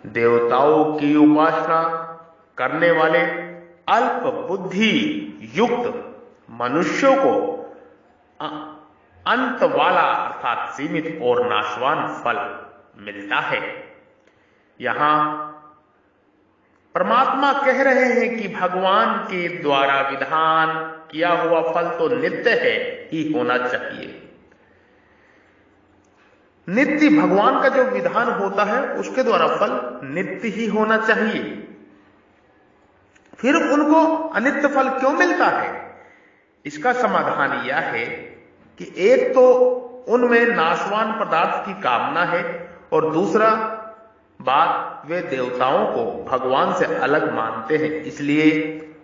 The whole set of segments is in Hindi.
देवताओं की उपासना करने वाले अल्प बुद्धि युक्त मनुष्यों को अंत वाला अर्थात सीमित और नाशवान फल मिलता है। यहां परमात्मा कह रहे हैं कि भगवान के द्वारा विधान किया हुआ फल तो नित्य है ही होना चाहिए। नित्य भगवान का जो विधान होता है उसके द्वारा फल नित्य ही होना चाहिए। फिर उनको अनित्य फल क्यों मिलता है? इसका समाधान यह है कि एक तो उनमें नाशवान पदार्थ की कामना है और दूसरा बात वे देवताओं को भगवान से अलग मानते हैं, इसलिए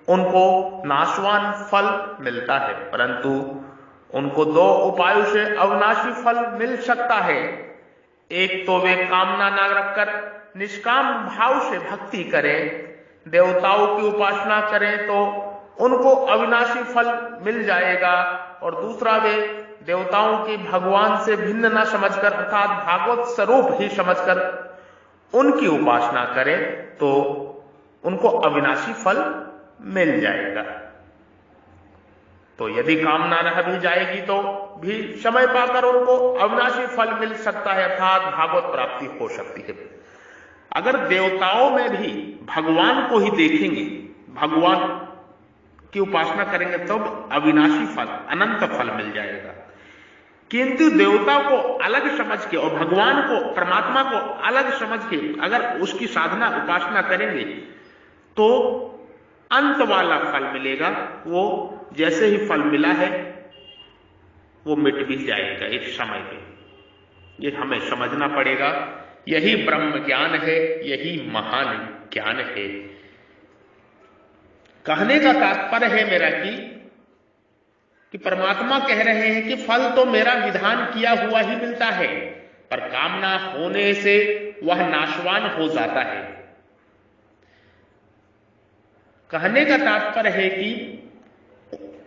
उनको नाशवान फल मिलता है। परंतु उनको दो उपायों से अविनाशी फल मिल सकता है। एक तो वे कामना न रखकर निष्काम भाव से भक्ति करें, देवताओं की उपासना करें तो उनको अविनाशी फल मिल जाएगा, और दूसरा वे देवताओं की भगवान से भिन्न न समझकर अर्थात भागवत स्वरूप ही समझकर उनकी उपासना करें तो उनको अविनाशी फल मिल जाएगा। तो यदि कामना रह भी जाएगी तो भी समय पाकर उनको अविनाशी फल मिल सकता है अर्थात भागवत प्राप्ति हो सकती है। अगर देवताओं में भी भगवान को ही देखेंगे, भगवान की उपासना करेंगे तब अविनाशी फल अनंत फल मिल जाएगा। किंतु देवता को अलग समझ के और भगवान को परमात्मा को अलग समझ के अगर उसकी साधना उपासना करेंगे तो अंत वाला फल मिलेगा। वो जैसे ही फल मिला है वो मिट भी जाएगा एक समय पे। ये हमें समझना पड़ेगा। यही ब्रह्म ज्ञान है, यही महान ज्ञान है। कहने का तात्पर्य है मेरा कि परमात्मा कह रहे हैं कि फल तो मेरा विधान किया हुआ ही मिलता है, पर कामना होने से वह नाशवान हो जाता है। कहने का तात्पर्य है कि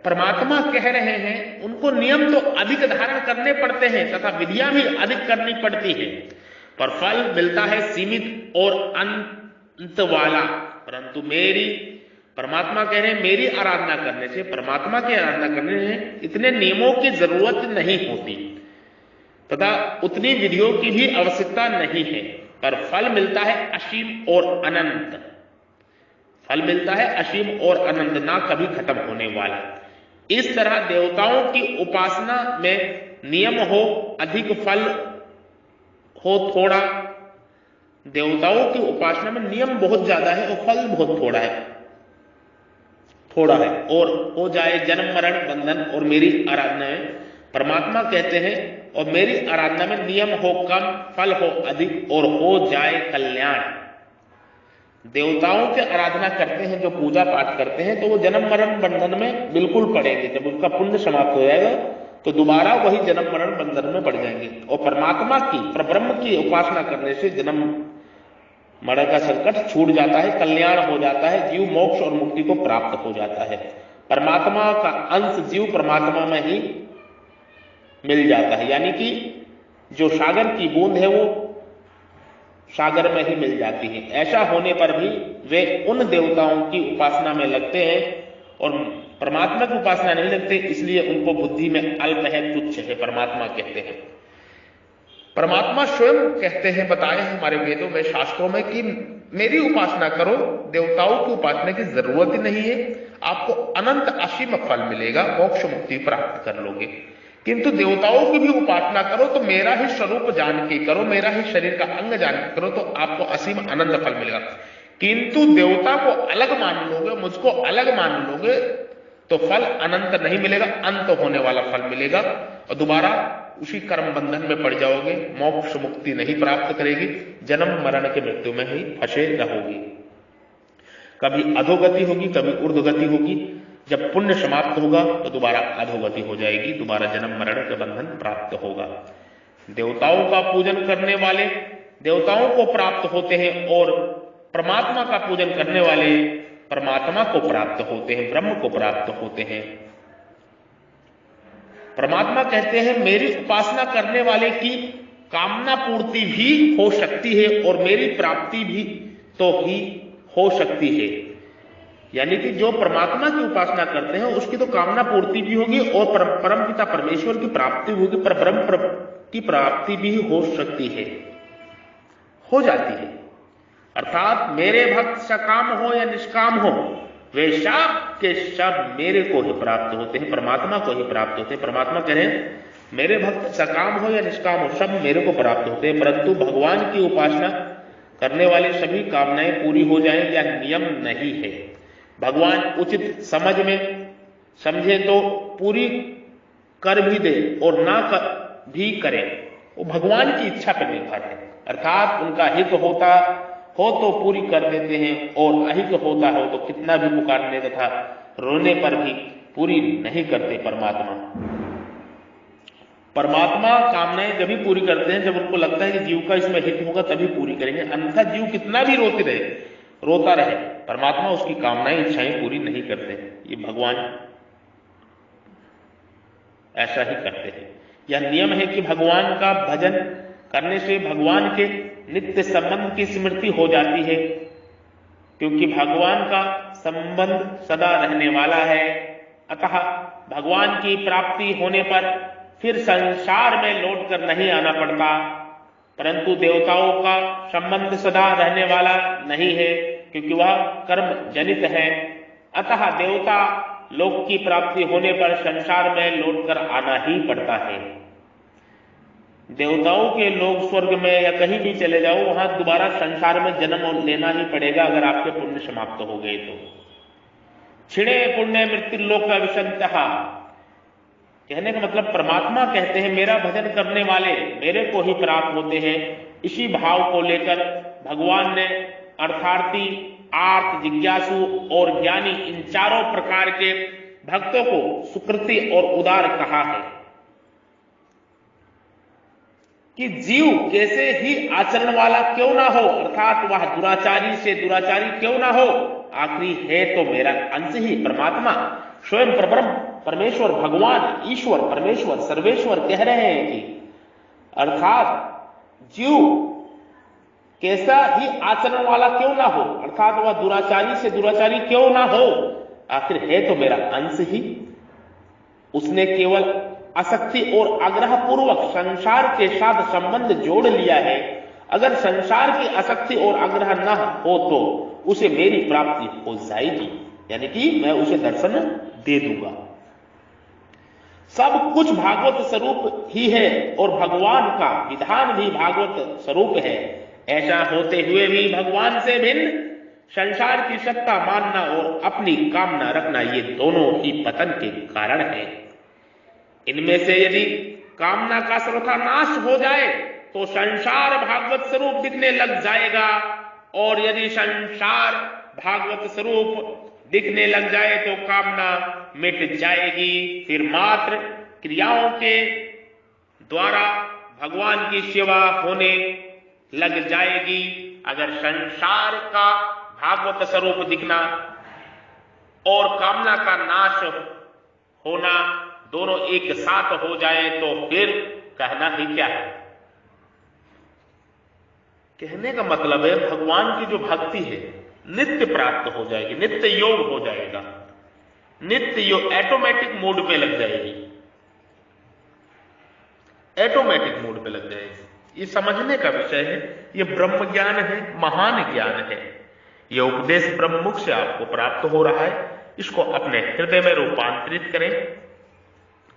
परमात्मा कह रहे हैं उनको नियम तो अधिक धारण करने पड़ते हैं तथा विधियां भी अधिक करनी पड़ती है, पर फल मिलता है सीमित और अंत वाला। परंतु परमात्मा कह रहे हैं मेरी आराधना करने से, परमात्मा की आराधना करने से इतने नियमों की जरूरत नहीं होती तथा उतनी विधियों की भी आवश्यकता नहीं है, पर फल मिलता है असीम और अनंत। फल मिलता है असीम और अनंत, ना कभी खत्म होने वाला। इस तरह देवताओं की उपासना में नियम हो अधिक, फल हो थोड़ा। देवताओं की उपासना में नियम बहुत ज्यादा है और फल बहुत थोड़ा है और हो जाए जन्म मरण बंधन, और मेरी आराधना में परमात्मा कहते हैं और मेरी आराधना में नियम हो कम, फल हो अधिक और हो जाए कल्याण। देवताओं की आराधना करते हैं जो पूजा पाठ करते हैं तो वो जन्म मरण बंधन में बिल्कुल पड़ेंगे। जब उनका पुण्य समाप्त हो जाएगा तो दोबारा वही जन्म मरण बंधन में पड़ जाएंगे। और परमात्मा की परब्रह्म की उपासना करने से जन्म मरण का संकट छूट जाता है, कल्याण हो जाता है, जीव मोक्ष और मुक्ति को प्राप्त हो जाता है। परमात्मा का अंश जीव परमात्मा में ही मिल जाता है, यानी कि जो सागर की बूंद है वो सागर में ही मिल जाती है। ऐसा होने पर भी वे उन देवताओं की उपासना में लगते हैं और परमात्मा की उपासना नहीं लगते, इसलिए उनको बुद्धि में अल्प है, तुच्छ है। परमात्मा कहते हैं, परमात्मा स्वयं कहते हैं, बताए हैं हमारे वेदों में शास्त्रों में कि मेरी उपासना करो, देवताओं की उपासना की जरूरत ही नहीं है, आपको अनंत असीम फल मिलेगा, मोक्ष मुक्ति प्राप्त कर लोगे। किंतु देवताओं की भी उपासना करो तो मेरा ही स्वरूप जान के करो, मेरा ही शरीर का अंग जान के करो तो आपको असीम अनंत फल मिलेगा। किंतु देवता को अलग मान लोगे, मुझको अलग मान लोगे तो फल अनंत नहीं मिलेगा, अंत होने वाला फल मिलेगा और दोबारा उसी कर्म बंधन में पड़ जाओगे, मोक्ष मुक्ति नहीं प्राप्त करेगी, जन्म मरण के मृत्यु में ही फंसे रहोगी। कभी अधोगति होगी, कभी ऊर्ध्वगति होगी। जब पुण्य समाप्त होगा तो दोबारा अधोगति हो जाएगी, दोबारा जन्म मरण के बंधन प्राप्त होगा। देवताओं का पूजन करने वाले देवताओं को प्राप्त होते हैं और परमात्मा का पूजन करने वाले परमात्मा को प्राप्त होते हैं, ब्रह्म को प्राप्त होते हैं। परमात्मा कहते हैं मेरी उपासना करने वाले की कामना पूर्ति भी हो सकती है और मेरी प्राप्ति भी तो ही हो सकती है। यानी कि जो परमात्मा की उपासना करते हैं उसकी तो कामना पूर्ति भी होगी और परम पिता परमेश्वर की प्राप्ति होगी, पर ब्रह्म की प्राप्ति भी हो सकती है, हो जाती है। अर्थात मेरे भक्त सकाम हो या निष्काम हो, वे सब के सब मेरे को ही प्राप्त होते हैं, परमात्मा को ही प्राप्त होते हैं। परमात्मा कह रहे हैं मेरे भक्त सकाम हो या निष्काम हो, सब मेरे को प्राप्त होते हैं। परंतु भगवान की उपासना करने वाले सभी कामनाएं पूरी हो जाएं या नियम नहीं है। भगवान उचित समझ में समझे तो पूरी कर भी दे और ना कर भी करे, वो भगवान की इच्छा पर निर्भर है। अर्थात उनका हित होता हो तो पूरी कर देते हैं और अहित होता हो तो कितना भी पुकारने तथा रोने पर भी पूरी नहीं करते। परमात्मा कामनाएं जब भी पूरी करते हैं जब उनको लगता है कि जीव का इसमें हित होगा तभी पूरी करेंगे, अन्यथा जीव कितना भी रोता रहे, परमात्मा उसकी कामनाएं इच्छाएं पूरी नहीं करते। ये भगवान ऐसा ही करते हैं। यह नियम है कि भगवान का भजन करने से भगवान के नित्य संबंध की स्मृति हो जाती है, क्योंकि भगवान का संबंध सदा रहने वाला है। अतः भगवान की प्राप्ति होने पर फिर संसार में लौटकर नहीं आना पड़ता। परंतु देवताओं का संबंध सदा रहने वाला नहीं है, क्योंकि वह कर्म जनित है। अतः देवता लोक की प्राप्ति होने पर संसार में लौटकर आना ही पड़ता है। देवताओं के लोग स्वर्ग में या कहीं भी चले जाओ, वहां दोबारा संसार में जन्म लेना ही पड़ेगा अगर आपके पुण्य समाप्त हो गए तो। छिड़े पुण्य मृत्यु लोक का विशंतः, कहने का मतलब परमात्मा कहते हैं मेरा भजन करने वाले मेरे को ही प्राप्त होते हैं। इसी भाव को लेकर भगवान ने अर्थार्थी, आर्त, जिज्ञासु और ज्ञानी इन चारों प्रकार के भक्तों को सुकृति और उदार कहा है कि जीव कैसे ही आचरण वाला क्यों ना हो, अर्थात वह दुराचारी से दुराचारी क्यों ना हो, आखिरी है तो मेरा अंश ही परमात्मा स्वयं परब्रह्म परमेश्वर भगवान ईश्वर परमेश्वर सर्वेश्वर कह रहे हैं कि अर्थात जीव कैसा ही आचरण वाला क्यों ना हो, अर्थात वह दुराचारी से दुराचारी क्यों ना हो, आखिर है तो मेरा अंश ही। उसने केवल आसक्ति और आग्रह पूर्वक संसार के साथ संबंध जोड़ लिया है। अगर संसार की आसक्ति और आग्रह न हो तो उसे मेरी प्राप्ति हो जाएगी, यानी कि मैं उसे दर्शन दे दूंगा। सब कुछ भागवत स्वरूप ही है और भगवान का विधान भी भागवत स्वरूप है। ऐसा होते हुए भी भगवान से भिन्न संसार की सत्ता मानना और अपनी कामना रखना, ये दोनों ही पतन के कारण है। इनमें से यदि कामना का सर्वथा नाश हो जाए तो संसार भागवत स्वरूप दिखने लग जाएगा, और यदि संसार भागवत स्वरूप दिखने लग जाए तो कामना मिट जाएगी। फिर मात्र क्रियाओं के द्वारा भगवान की सेवा होने लग जाएगी। अगर संसार का भागवत स्वरूप दिखना और कामना का नाश होना दोनों एक साथ हो जाए तो फिर कहना ही क्या है। कहने का मतलब है भगवान की जो भक्ति है नित्य प्राप्त हो जाएगी, नित्य योग हो जाएगा, नित्य योग ऑटोमेटिक मोड पे लग जाएगी, ऑटोमेटिक मोड पे लग जाएगी। ये समझने का विषय है, ये ब्रह्म ज्ञान है, महान ज्ञान है। ये उपदेश ब्रह्ममुख से आपको प्राप्त हो रहा है। इसको अपने हृदय में रूपांतरित करें,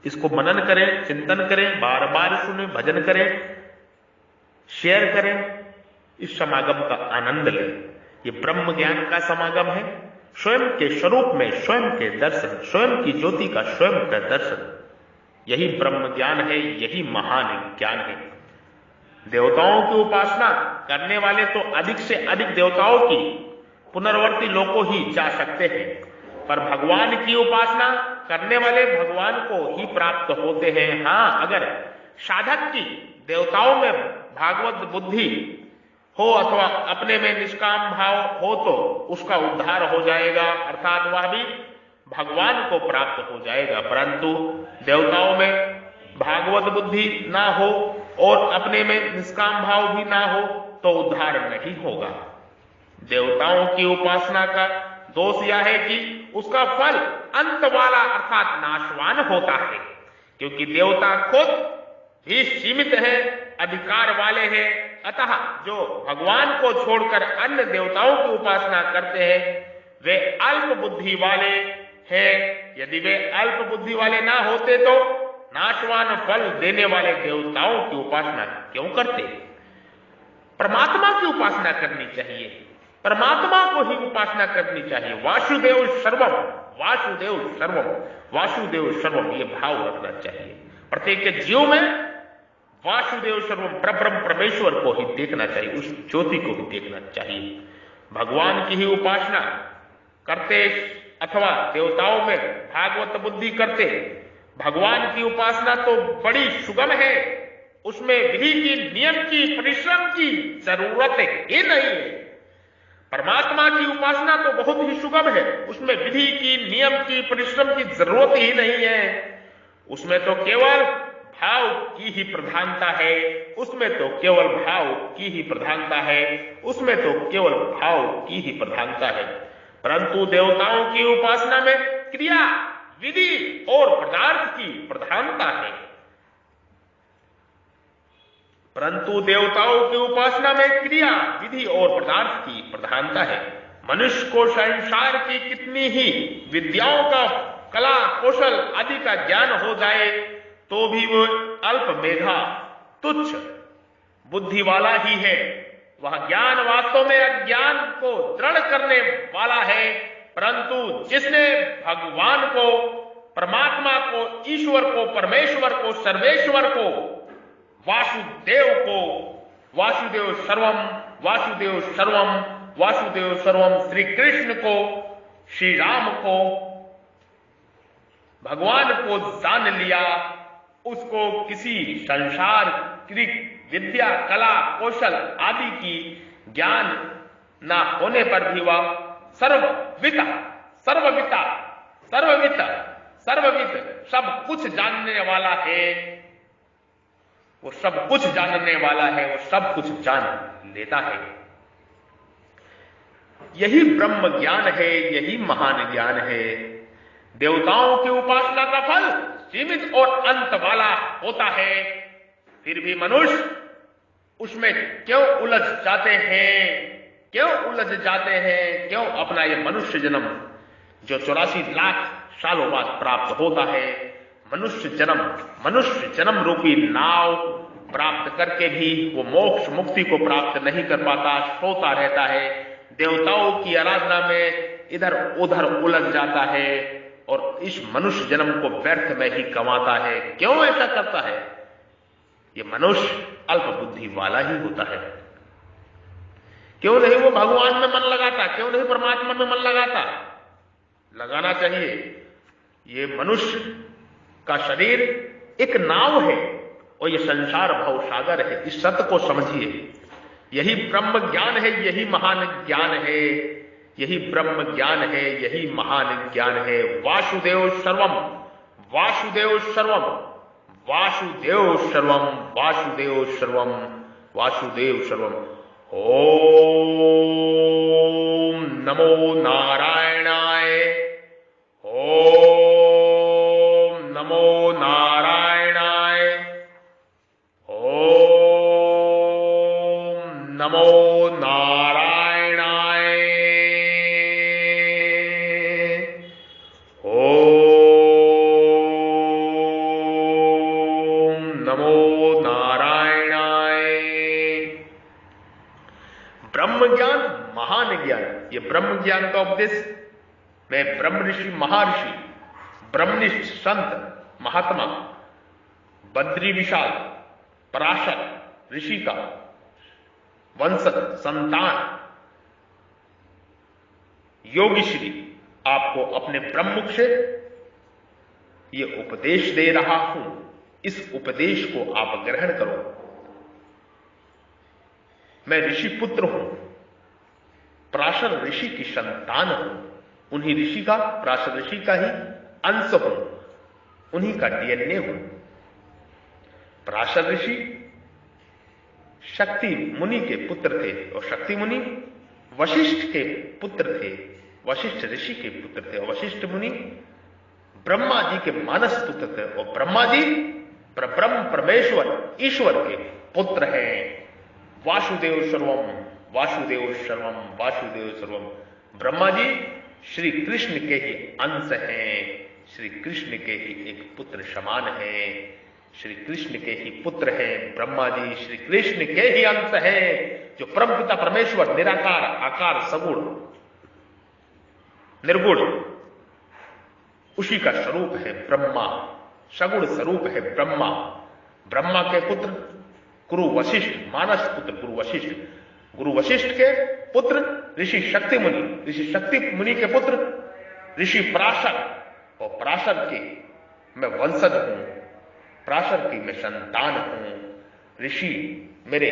इसको मनन करें, चिंतन करें, बार बार सुने, भजन करें, शेयर करें, इस समागम का आनंद लें। ये ब्रह्म ज्ञान का समागम है, स्वयं के स्वरूप में स्वयं के दर्शन, स्वयं की ज्योति का स्वयं का दर्शन। यही ब्रह्म ज्ञान है, यही महान ज्ञान है। देवताओं की उपासना करने वाले तो अधिक से अधिक देवताओं की पुनर्वर्ती लोकों ही जा सकते हैं, पर भगवान की उपासना करने वाले भगवान को ही प्राप्त होते हैं। हाँ, अगर साधक की देवताओं में भागवत बुद्धि हो अथवा अपने में निष्काम भाव हो तो उसका उद्धार हो जाएगा, अर्थात वह भी भगवान को प्राप्त हो जाएगा। परंतु देवताओं में भागवत बुद्धि ना हो और अपने में निष्काम भाव भी ना हो तो उद्धार नहीं होगा। देवताओं की उपासना का दोष यह है कि उसका फल अंत वाला अर्थात नाशवान होता है, क्योंकि देवता खुद ही सीमित है, अधिकार वाले हैं। अतः जो भगवान को छोड़कर अन्य देवताओं की उपासना करते हैं वे अल्प बुद्धि वाले हैं। यदि वे अल्प बुद्धि वाले ना होते तो नाशवान फल देने वाले देवताओं की उपासना क्यों करते? परमात्मा की उपासना करनी चाहिए, परमात्मा को ही उपासना करनी चाहिए। वासुदेव सर्वम, वासुदेव सर्वम, वासुदेव सर्वम, ये भाव रखना चाहिए। प्रत्येक जीव में वासुदेव सर्वम परब्रह्म परमेश्वर को ही देखना चाहिए, उस ज्योति को ही देखना चाहिए। भगवान की ही उपासना करते अथवा देवताओं में भागवत बुद्धि करते, भगवान की उपासना तो बड़ी सुगम है, उसमें विधि की, नियम की, परिश्रम की जरूरत ही नहीं है। परमात्मा की उपासना तो बहुत ही सुगम है, उसमें विधि की, नियम की, परिश्रम की जरूरत ही नहीं है। उसमें तो केवल भाव की ही प्रधानता है, उसमें तो केवल भाव की ही प्रधानता है, उसमें तो केवल भाव की ही प्रधानता है। परंतु देवताओं की उपासना में क्रिया, विधि और पदार्थ की प्रधानता है। परंतु देवताओं की उपासना में क्रिया, विधि और पदार्थ की प्रधानता है। मनुष्य को संसार की कितनी ही विद्याओं का, कला, कौशल आदि का ज्ञान हो जाए तो भी वो अल्प मेधा, तुच्छ बुद्धि वाला ही है। वह ज्ञान वास्तव में अज्ञान को दृढ़ करने वाला है। परंतु जिसने भगवान को, परमात्मा को, ईश्वर को, परमेश्वर को, सर्वेश्वर को, वासुदेव को, वासुदेव सर्वम, वासुदेव सर्वम, वासुदेव सर्वम, श्री कृष्ण को, श्री राम को, भगवान को जान लिया, उसको किसी संसार की विद्या, कला, कौशल आदि की ज्ञान ना होने पर भी वह सर्वविता, सर्वविता, सर्ववित, सर्ववित, सब कुछ जानने वाला है। वो सब कुछ जानने वाला है, वो सब कुछ जान लेता है। यही ब्रह्म ज्ञान है, यही महान ज्ञान है। देवताओं की उपासना का फल सीमित और अंत वाला होता है, फिर भी मनुष्य उसमें क्यों उलझ जाते हैं, क्यों उलझ जाते हैं, क्यों अपना ये मनुष्य जन्म जो 84 लाख सालों बाद प्राप्त होता है, मनुष्य जन्म रूपी नाव प्राप्त करके भी वो मोक्ष मुक्ति को प्राप्त नहीं कर पाता, सोता रहता है, देवताओं की आराधना में इधर उधर उलझ जाता है और इस मनुष्य जन्म को व्यर्थ में ही गंवाता है। क्यों ऐसा करता है? ये मनुष्य अल्प बुद्धि वाला ही होता है। क्यों नहीं वो भगवान में मन लगाता, क्यों नहीं परमात्मा में मन लगाता? लगाना चाहिए। ये मनुष्य का शरीर एक नाव है और ये संसार भव सागर है, इस सत्य को समझिए। यही ब्रह्म ज्ञान है, यही महान ज्ञान है, यही ब्रह्म ज्ञान है, यही महान ज्ञान है। वासुदेव सर्वम, वासुदेव सर्वम, वासुदेव सर्वम, वासुदेव सर्वम, वासुदेव सर्वम। ओम नमो नारायणाय, ओम नमो नारायणाय, ओम नमो नारायणाय, ओम नमो नारायणाय। ब्रह्म ज्ञान महान ज्ञान, ये ब्रह्म ज्ञान का उपदेश मैं ब्रह्म ऋषि, महर्षि, ब्रह्मनिष्ठ संत, महात्मा बद्री विशाल पराशर ऋषि का वंशज संतान योगी श्री आपको अपने प्रमुख से ये उपदेश दे रहा हूं, इस उपदेश को आप ग्रहण करो। मैं ऋषि पुत्र हूं, पराशर ऋषि की संतान हूं, उन्हीं ऋषि का, पराशर ऋषि का ही अंश हूं, उन्हीं का डीएनए हूं। पराशर ऋषि शक्ति मुनि के पुत्र थे और शक्ति मुनि वशिष्ठ के पुत्र थे, वशिष्ठ ऋषि के पुत्र थे और वशिष्ठ मुनि ब्रह्मा जी के मानस पुत्र थे और ब्रह्मा जी परब्रह्म परमेश्वर ईश्वर के पुत्र हैं। वासुदेव सर्वम वासुदेव सर्वम वासुदेव सर्वम। ब्रह्मा जी श्री कृष्ण के ही अंश हैं, श्री कृष्ण के ही एक पुत्र समान हैं, श्री कृष्ण के ही पुत्र हैं। ब्रह्मा जी श्री कृष्ण के ही अंश हैं, जो परमपिता परमेश्वर निराकार आकार सगुण निर्गुण उसी का स्वरूप है ब्रह्मा, सगुण स्वरूप है ब्रह्मा। ब्रह्मा के पुत्र गुरु वशिष्ठ, मानस पुत्र गुरु वशिष्ठ, गुरु वशिष्ठ के पुत्र ऋषि शक्ति मुनि, ऋषि शक्ति मुनि के पुत्र ऋषि पराशर और पराशर के मैं वंशज हूं, पराशर की मैं संतान हूं। ऋषि मेरे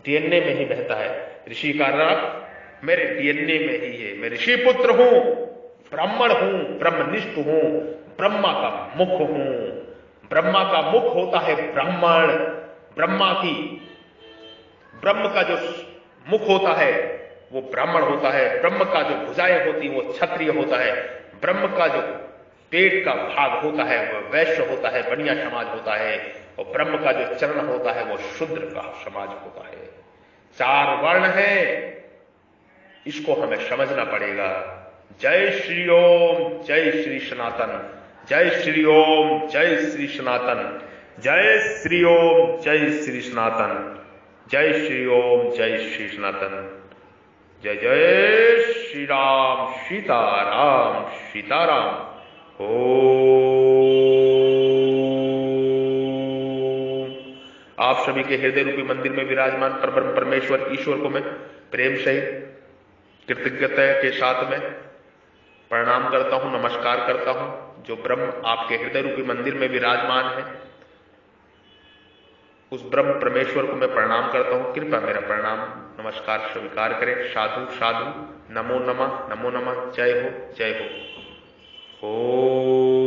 डीएनए में ही बहता है, ऋषि का रक्त मेरे डीएनए में ही है। मैं ऋषि पुत्र हूं, ब्राह्मण हूं, ब्रह्मनिष्ठ हूं, ब्रह्मा का मुख हूं। ब्रह्मा का मुख होता है ब्राह्मण, ब्रह्मा की ब्रह्म का जो मुख होता है वो ब्राह्मण होता है, ब्रह्म का जो भुजाएं होती वो क्षत्रिय होता है, ब्रह्म का जो पेट का भाग होता है वो वैश्य होता है, बनिया समाज होता है, और ब्रह्म का जो चरण होता है वो शूद्र का समाज होता है। चार वर्ण है, इसको हमें समझना पड़ेगा। जय श्री ओम, जय श्री सनातन, जय श्री ओम, जय श्री सनातन, जय श्री ओम, जय श्री सनातन, जय श्री ओम, जय श्री सनातन। जय जय श्री राम, सीताराम सीताराम। ओम। आप सभी के हृदय रूपी मंदिर में विराजमान परब्रह्म परमेश्वर ईश्वर को मैं प्रेम से कृतज्ञता के साथ में प्रणाम करता हूं, नमस्कार करता हूं। जो ब्रह्म आपके हृदय रूपी मंदिर में विराजमान है उस ब्रह्म परमेश्वर को मैं प्रणाम करता हूं। कृपया मेरा प्रणाम नमस्कार स्वीकार करें। साधु साधु, नमो नमः, नमो नमः। जय हो, जय हो। ओम।